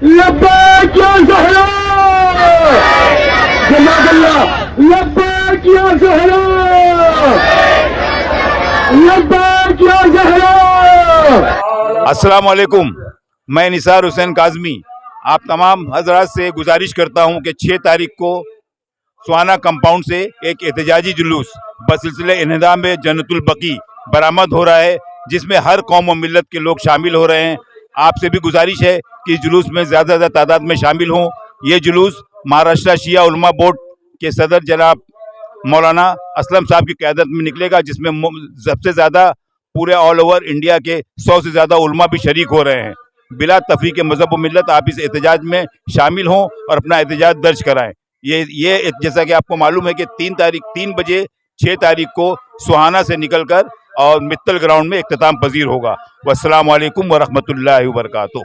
लब्बैक या ज़हरा, जज़ाकल्लाह, लब्बैक या ज़हरा, लब्बैक या ज़हरा। अस्सलाम वालेकुम। मैं निसार हुसैन काजमी आप तमाम हजरात से गुजारिश करता हूं कि 6 तारीख को सुहाना कंपाउंड से एक एहतिजाजी जुलूस बसिलसिले इन्हिदाम जन्नतुल बqi बरामद हो रहा है, जिसमें हर कौम व मिल्लत के लोग शामिल हो रहे हैं। आपसे भी गुजारिश है कि इस जुलूस में ज़्यादा से ज़्यादा तादाद में शामिल हों। ये जुलूस महाराष्ट्र शिया उलमा बोर्ड के सदर जनाब मौलाना असलम साहब की क़यादत में निकलेगा, जिसमें सबसे ज़्यादा पूरे ऑल ओवर इंडिया के 100 से ज़्यादा उलमा भी शरीक हो रहे हैं। बिला तफरीक मज़हब व मिल्लत आप इस एहतजाज में शामिल हों और अपना एहतजाज दर्ज कराएं। ये जैसा कि आपको मालूम है कि 3 बजे 6 तारीख को सुहाना से निकलकर और मित्तल ग्राउंड में इख्तिताम पजीर होगा। वस्सलाम वालेकुम व रहमतुल्लाहि व बरकातुहू।